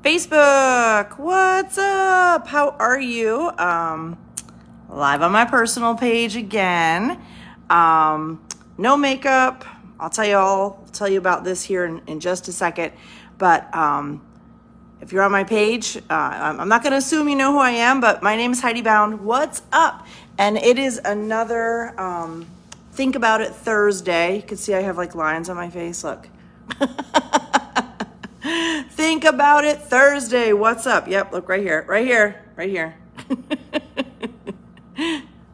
Facebook, what's up? How are you? Live on my personal page again. No makeup. I'll tell you about this here in just a second. But if you're on my page, I'm not going to assume you know who I am, but my name is Heidi Bound. What's up? And it is another Think About It Thursday. You can see I have like lines on my face. Look. Think About It Thursday. What's up? Yep, look right here. Right here.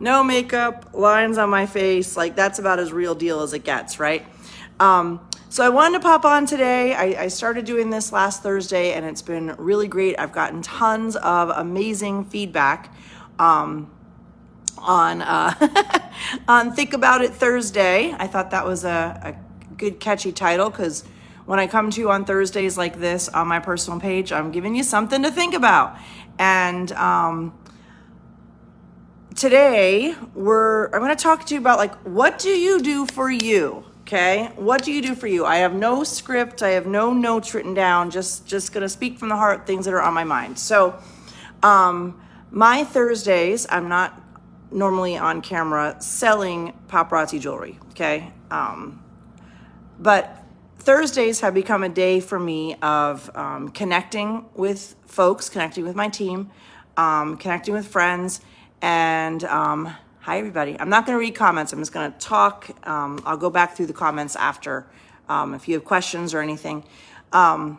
No makeup, lines on my face. Like, that's about as real deal as it gets, right? So I wanted to pop on today. I started doing this last Thursday, and it's been really great. I've gotten tons of amazing feedback on on Think About It Thursday. I thought that was a good, catchy title, because when I come to you on Thursdays like this on my personal page, I'm giving you something to think about. And today I'm going to talk to you about, like, what do you do for you? Okay, what do you do for you? I have no script. I have no notes written down. Just going to speak from the heart, things that are on my mind. So my Thursdays, I'm not normally on camera selling paparazzi jewelry. Okay, but Thursdays have become a day for me of connecting with folks, connecting with my team, connecting with friends, and hi, everybody. I'm not going to read comments. I'm just going to talk. I'll go back through the comments after if you have questions or anything. And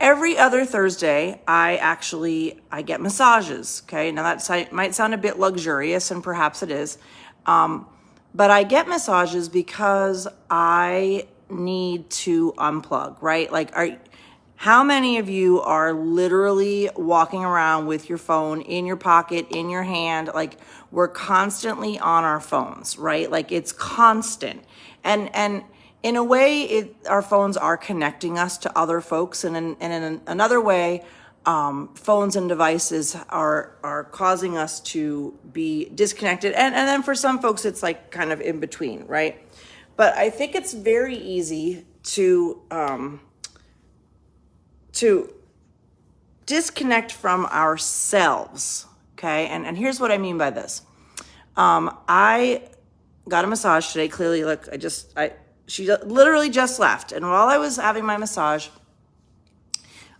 every other Thursday, I get massages, okay? Now, that might sound a bit luxurious, and perhaps it is. But I get massages because I need to unplug, right? Like, how many of you are literally walking around with your phone in your pocket, in your hand? Like, we're constantly on our phones, right? Like, it's constant. And in a way, our phones are connecting us to other folks. And in another way, phones and devices are causing us to be disconnected. And then for some folks, it's like kind of in between, right? But I think it's very easy to disconnect from ourselves, okay? And here's what I mean by this. I got a massage today. Clearly, look, she literally just left. And while I was having my massage,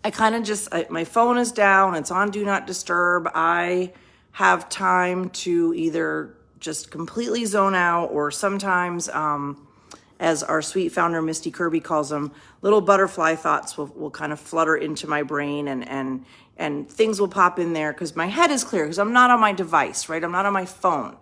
I kind of my phone is down, it's on Do Not Disturb. I have time to either just completely zone out, or sometimes, as our sweet founder, Misty Kirby, calls them, little butterfly thoughts will kind of flutter into my brain, and things will pop in there because my head is clear, because I'm not on my device, right? I'm not on my phone.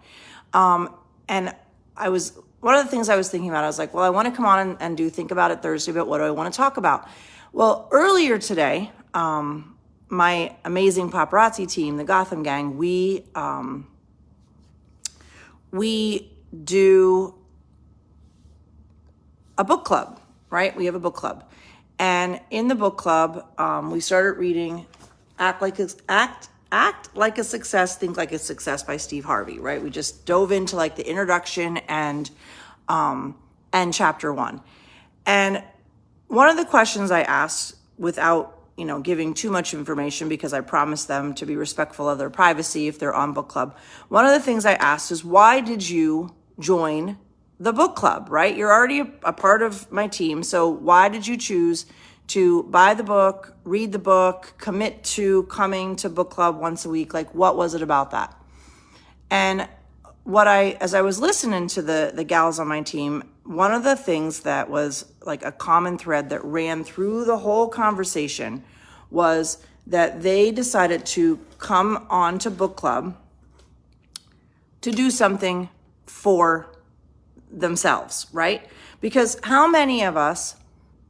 And one of the things I was thinking about, I was like, well, I want to come on and do Think About It Thursday, but what do I want to talk about? Well, earlier today, my amazing paparazzi team, the Gotham gang, we do a book club, right? We have a book club. And in the book club, we started reading Act Like a Success, Think Like a Success by Steve Harvey, right? We just dove into like the introduction and chapter 1. And one of the questions I asked, without, giving too much information, because I promised them to be respectful of their privacy if they're on book club. One of the things I asked is, why did you join the book club, right? You're already a part of my team. So why did you choose to buy the book, read the book, commit to coming to book club once a week? Like, what was it about that? And as I was listening to the gals on my team, one of the things that was like a common thread that ran through the whole conversation was that they decided to come on to book club to do something for themselves, right? Because how many of us,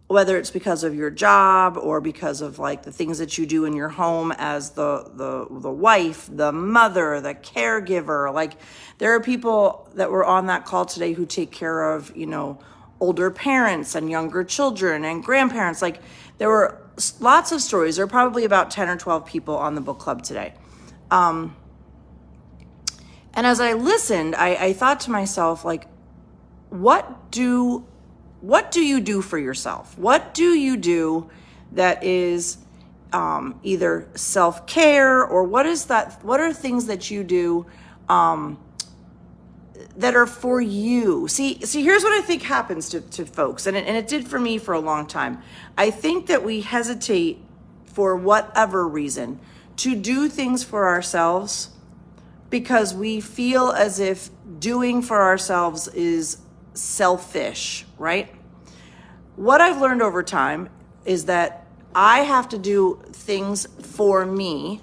whether it's because of your job or because of like the things that you do in your home as the wife, the mother, the caregiver, like there are people that were on that call today who take care of, older parents and younger children and grandparents. Like, there were lots of stories. There are probably about 10 or 12 people on the book club today. And as I listened, I thought to myself, like, what do you do for yourself? What do you do that is either self-care, or what are things that you do that are for you? See, here's what I think happens to folks, and it did for me for a long time. I think that we hesitate, for whatever reason, to do things for ourselves because we feel as if doing for ourselves is selfish, right? What I've learned over time is that I have to do things for me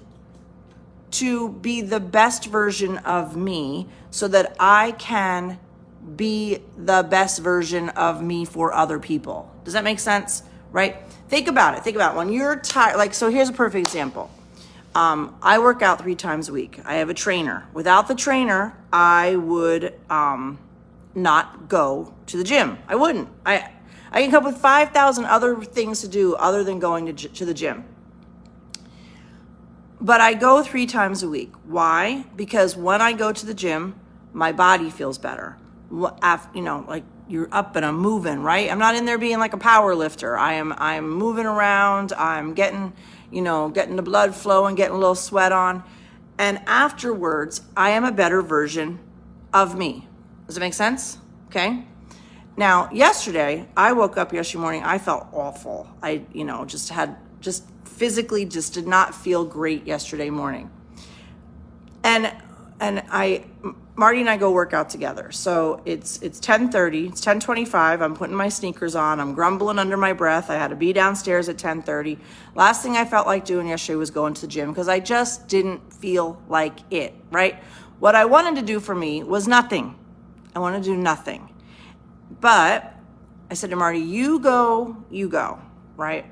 to be the best version of me so that I can be the best version of me for other people. Does that make sense? Right? Think about it. When you're tired, so here's a perfect example. I work out 3 times a week. I have a trainer. Without the trainer, I would not go to the gym. I wouldn't. I can come up with 5,000 other things to do other than going to the gym. But I go 3 times a week. Why? Because when I go to the gym, my body feels better. You're up and I'm moving, right? I'm not in there being like a power lifter. I'm moving around. I'm getting the blood flowing, getting a little sweat on. And afterwards, I am a better version of me. Does it make sense? Okay. Now, I woke up yesterday morning, I felt awful. I physically did not feel great yesterday morning. And Marty and I go work out together. So it's 10:30, it's 10:25. I'm putting my sneakers on. I'm grumbling under my breath. I had to be downstairs at 10:30. Last thing I felt like doing yesterday was going to the gym because I just didn't feel like it, right? What I wanted to do for me was nothing. I wanted to do nothing. But I said to Marty, you go, right?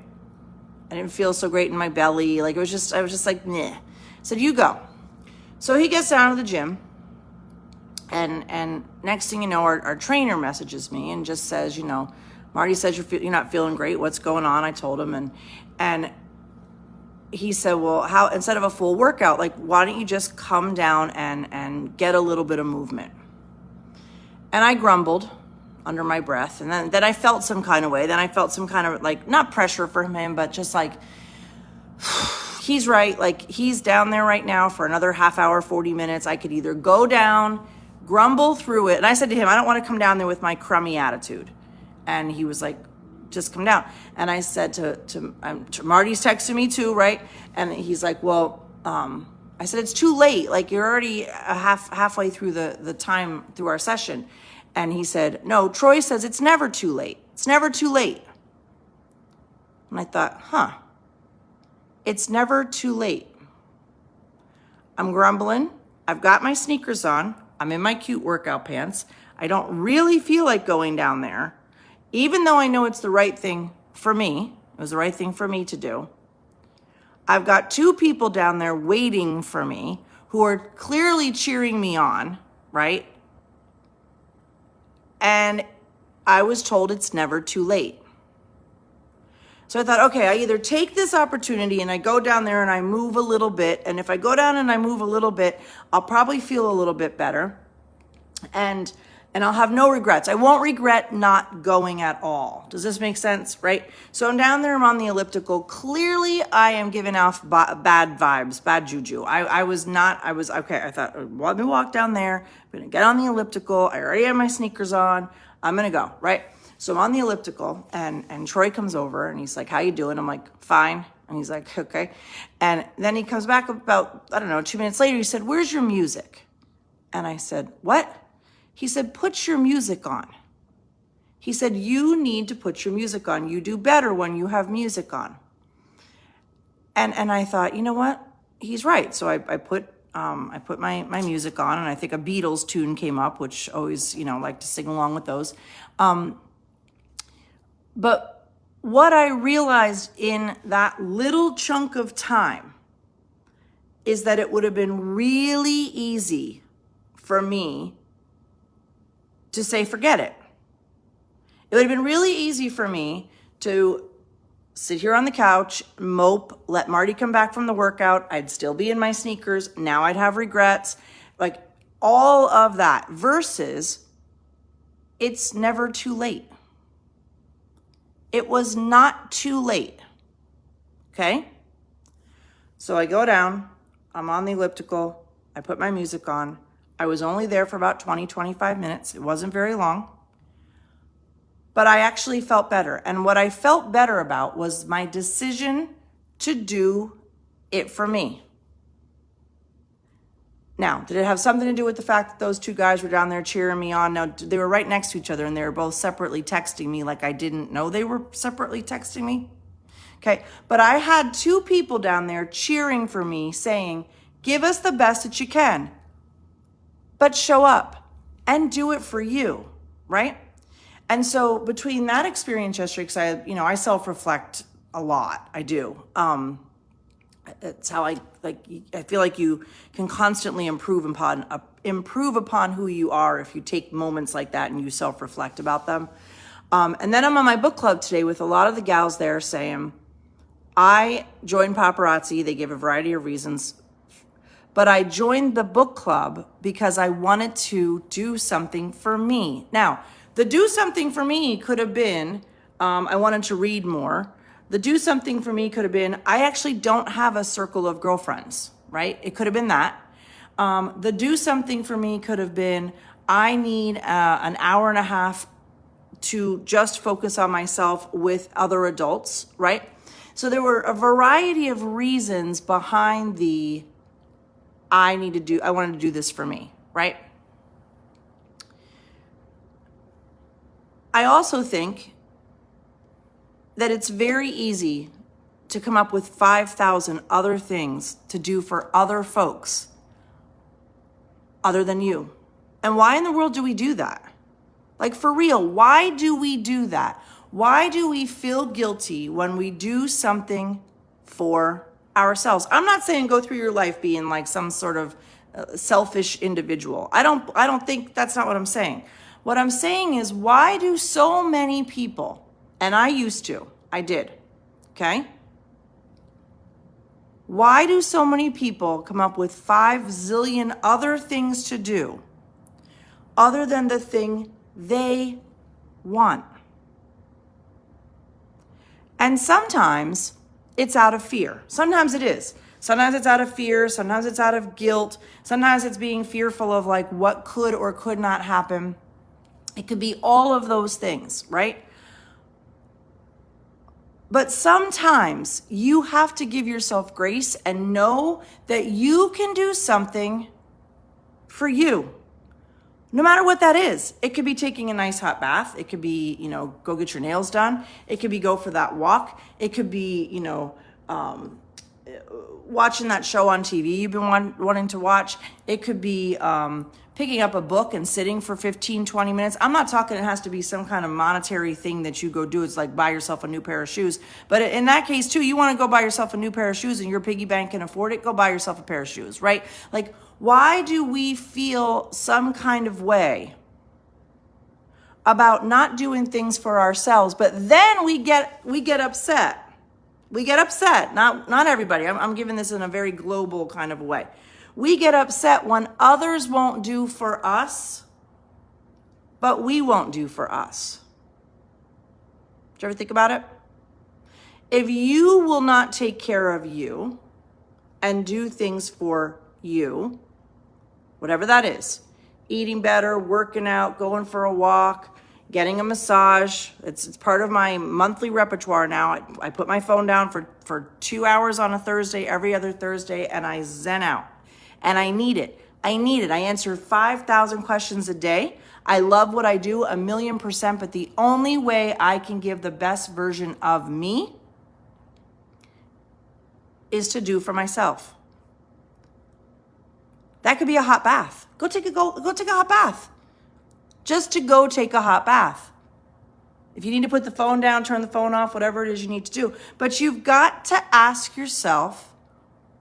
I didn't feel so great in my belly. I was just like, meh. I said, you go. So he gets down to the gym. And next thing you know, our trainer messages me and just says, Marty says you're not feeling great. What's going on? I told him. And he said, well, how, instead of a full workout, why don't you just come down and get a little bit of movement? And I grumbled under my breath. And then I felt some kind of way. Then I felt some kind of not pressure from him, but just he's right. He's down there right now for another half hour, 40 minutes. I could either go down, grumble through it. And I said to him, I don't want to come down there with my crummy attitude. And he was like, just come down. And I said to Marty's texting me too, right? And he's like, well, I said, it's too late. You're already halfway through the time through our session. And he said, no, Troy says it's never too late. It's never too late. And I thought, it's never too late. I'm grumbling. I've got my sneakers on. I'm in my cute workout pants. I don't really feel like going down there, even though I know it's the right thing for me. It was the right thing for me to do. I've got 2 people down there waiting for me who are clearly cheering me on, right? And I was told it's never too late. So I thought, okay, I either take this opportunity and I go down there and I move a little bit. And if I go down and I move a little bit, I'll probably feel a little bit better. And I'll have no regrets. I won't regret not going at all. Does this make sense? Right? So I'm down there, I'm on the elliptical. Clearly I am giving off bad vibes, bad juju. I was okay. I thought, let me walk down there. I'm going to get on the elliptical. I already have my sneakers on. I'm going to go, right? So I'm on the elliptical and Troy comes over and he's like, how you doing? I'm like, fine. And he's like, okay. And then he comes back about, 2 minutes later. He said, where's your music? And I said, what? He said, put your music on. He said, you need to put your music on. You do better when you have music on. And I thought, you know what? He's right. So I put my music on, and I think a Beatles tune came up, which always, like to sing along with those. But what I realized in that little chunk of time is that it would have been really easy for me to say, forget it. It would have been really easy for me to sit here on the couch, mope, let Marty come back from the workout. I'd still be in my sneakers. Now I'd have regrets, all of that, versus it's never too late. It was not too late. okay? So I go down, I'm on the elliptical, I put my music on. I was only there for about 20, 25 minutes. It wasn't very long. But I actually felt better. And what I felt better about was my decision to do it for me. Now, did it have something to do with the fact that those two guys were down there cheering me on? Now, they were right next to each other and they were both separately texting me like I didn't know they were separately texting me. Okay, but I had two people down there cheering for me saying, give us the best that you can, but show up and do it for you, right? And so between that experience yesterday, because I self-reflect a lot, I do. It's how I feel like you can constantly improve upon who you are if you take moments like that and you self-reflect about them. And then I'm on my book club today with a lot of the gals there saying, I joined Paparazzi. They gave a variety of reasons, but I joined the book club because I wanted to do something for me. Now, the do something for me could have been, I wanted to read more. The do something for me could have been, I actually don't have a circle of girlfriends, right? It could have been that. The do something for me could have been, I need an hour and a half to just focus on myself with other adults, right? So there were a variety of reasons behind I wanted to do this for me, right? I also think that it's very easy to come up with 5,000 other things to do for other folks other than you. And why in the world do we do that? Like, for real, why do we do that? Why do we feel guilty when we do something for ourselves? I'm not saying go through your life being like some sort of selfish individual. I don't think that's not what I'm saying. What I'm saying is, why do so many people, and I did, okay? Why do so many people come up with 5 zillion other things to do other than the thing they want? And sometimes it's out of fear. Sometimes it is. Sometimes it's out of fear. Sometimes it's out of guilt. Sometimes it's being fearful of like what could or could not happen. It could be all of those things, right? But sometimes you have to give yourself grace and know that you can do something for you. No matter what that is. It could be taking a nice hot bath. It could be, go get your nails done. It could be go for that walk. It could be, watching that show on TV you've been wanting to watch. It could be picking up a book and sitting for 15, 20 minutes. I'm not talking it has to be some kind of monetary thing that you go do. It's like buy yourself a new pair of shoes. But in that case too, you want to go buy yourself a new pair of shoes and your piggy bank can afford it, go buy yourself a pair of shoes, right? Like, why do we feel some kind of way about not doing things for ourselves, but then we get upset? We get upset, not everybody. I'm giving this in a very global kind of way. We get upset when others won't do for us, but we won't do for us. Did you ever think about it? If you will not take care of you and do things for you, whatever that is, eating better, working out, going for a walk, getting a massage. It's part of my monthly repertoire now. I put my phone down for 2 hours on a Thursday, every other Thursday, and I zen out. And I need it. I answer 5,000 questions a day. I love what I do 1,000,000%, but the only way I can give the best version of me is to do for myself. That could be a hot bath. Go take a hot bath. Just to go take a hot bath. If you need to put the phone down, turn the phone off, whatever it is you need to do. But you've got to ask yourself,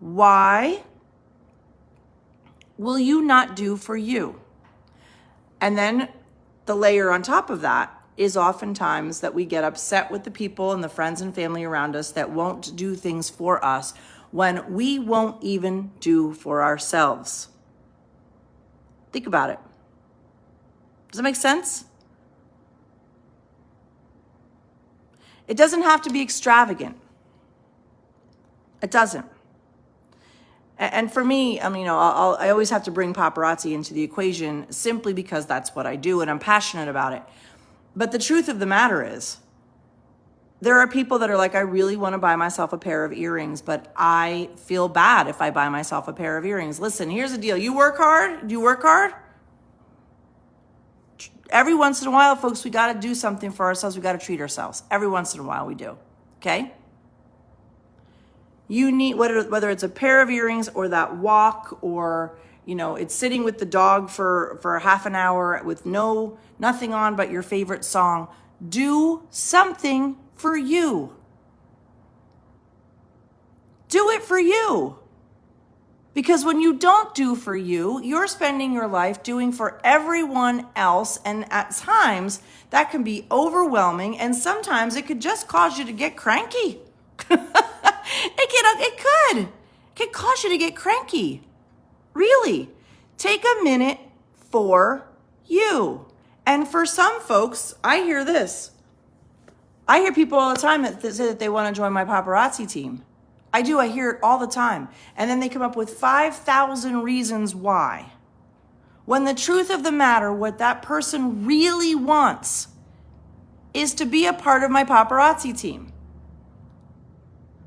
why will you not do for you? And then the layer on top of that is oftentimes that we get upset with the people and the friends and family around us that won't do things for us when we won't even do for ourselves. Think about it. Does that make sense? It doesn't have to be extravagant. It doesn't. And for me, I always have to bring paparazzi into the equation simply because that's what I do and I'm passionate about it. But the truth of the matter is, there are people that are like, I really want to buy myself a pair of earrings, but I feel bad if I buy myself a pair of earrings. Listen, here's the deal. You work hard. You work hard. Every once in a while, folks, we got to do something for ourselves. We got to treat ourselves. Every once in a while we do. Okay? You need, whether it's a pair of earrings or that walk, or, it's sitting with the dog for half an hour with nothing on but your favorite song. Do something for you. Do it for you. Because when you don't do for you, you're spending your life doing for everyone else. And at times that can be overwhelming. And sometimes it could just cause you to get cranky. It could cause you to get cranky. Really. Take a minute for you. And for some folks, I hear this. I hear people all the time that say that they want to join my paparazzi team. I do. I hear it all the time. And then they come up with 5,000 reasons why. When the truth of the matter, what that person really wants is to be a part of my paparazzi team.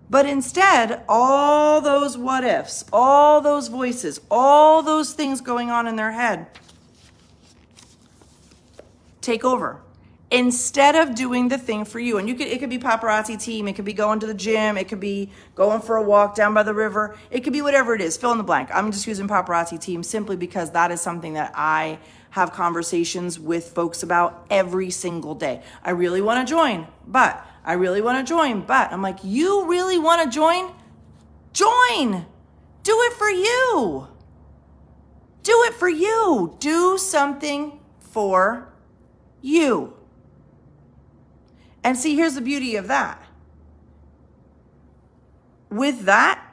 But instead, all those what ifs, all those voices, all those things going on in their head take over. Instead of doing the thing for you. And it could be paparazzi team, it could be going to the gym, it could be going for a walk down by the river, it could be whatever it is, fill in the blank. I'm just using paparazzi team simply because that is something that I have conversations with folks about every single day. I really want to join, but I'm like, you really want to join? Join! Do it for you. Do it for you. Do something for you. And see, here's the beauty of that. With that,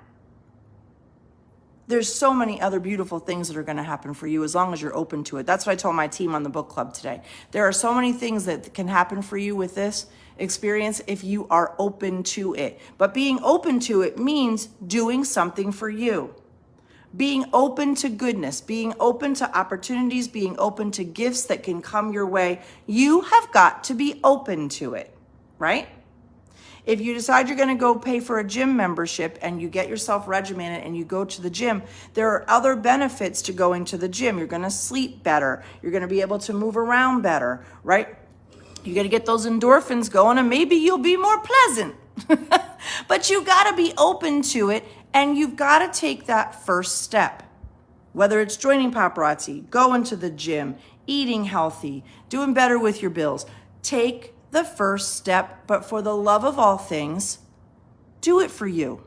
there's so many other beautiful things that are going to happen for you as long as you're open to it. That's what I told my team on the book club today. There are so many things that can happen for you with this experience if you are open to it. But being open to it means doing something for you. Being open to goodness, being open to opportunities, being open to gifts that can come your way. You have got to be open to it, right? If you decide you're going to go pay for a gym membership and you get yourself regimented and you go to the gym, there are other benefits to going to the gym. You're going to sleep better. You're going to be able to move around better, right? You're going to get those endorphins going and maybe you'll be more pleasant. But you got to be open to it and you've got to take that first step. Whether it's joining paparazzi, going to the gym, eating healthy, doing better with your bills, take the first step, but for the love of all things, do it for you.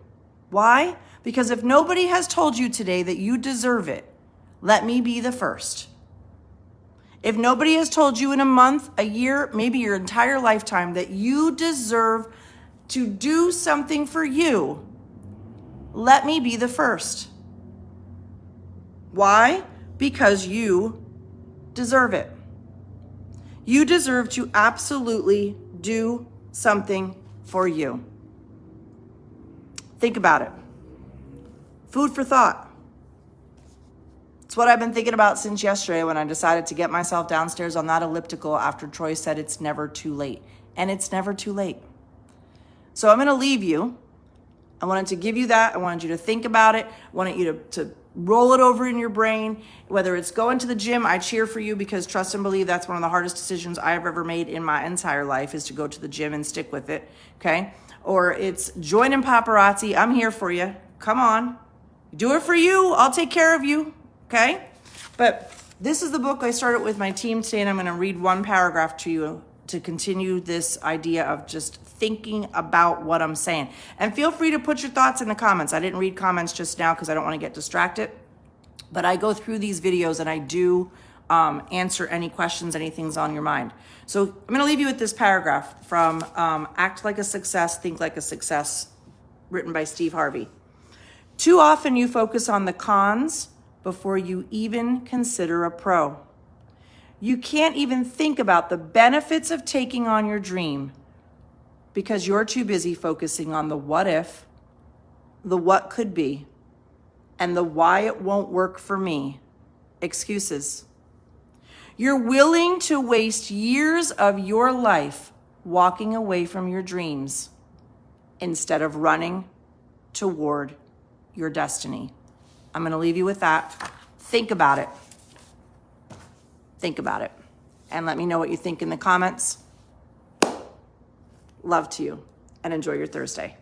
Why? Because if nobody has told you today that you deserve it, let me be the first. If nobody has told you in a month, a year, maybe your entire lifetime that you deserve to do something for you, let me be the first. Why? Because you deserve it. You deserve to absolutely do something for you. Think about it. Food for thought. It's what I've been thinking about since yesterday when I decided to get myself downstairs on that elliptical after Troy said it's never too late. And it's never too late. So I'm going to leave you. I wanted to give you that. I wanted you to think about it. I wanted you to roll it over in your brain. Whether it's going to the gym, I cheer for you because trust and believe that's one of the hardest decisions I've ever made in my entire life is to go to the gym and stick with it, okay? Or it's joining paparazzi. I'm here for you. Come on. Do it for you. I'll take care of you, okay? But this is the book I started with my team today, and I'm going to read one paragraph to you to continue this idea of just thinking about what I'm saying. And feel free to put your thoughts in the comments. I didn't read comments just now because I don't want to get distracted. But I go through these videos and I do answer any questions, anything's on your mind. So I'm going to leave you with this paragraph from Act Like a Success, Think Like a Success, written by Steve Harvey. Too often you focus on the cons before you even consider a pro. You can't even think about the benefits of taking on your dream because you're too busy focusing on the what if, the what could be, and the why it won't work for me excuses. You're willing to waste years of your life walking away from your dreams instead of running toward your destiny. I'm going to leave you with that. Think about it. Think about it. And let me know what you think in the comments. Love to you, and enjoy your Thursday.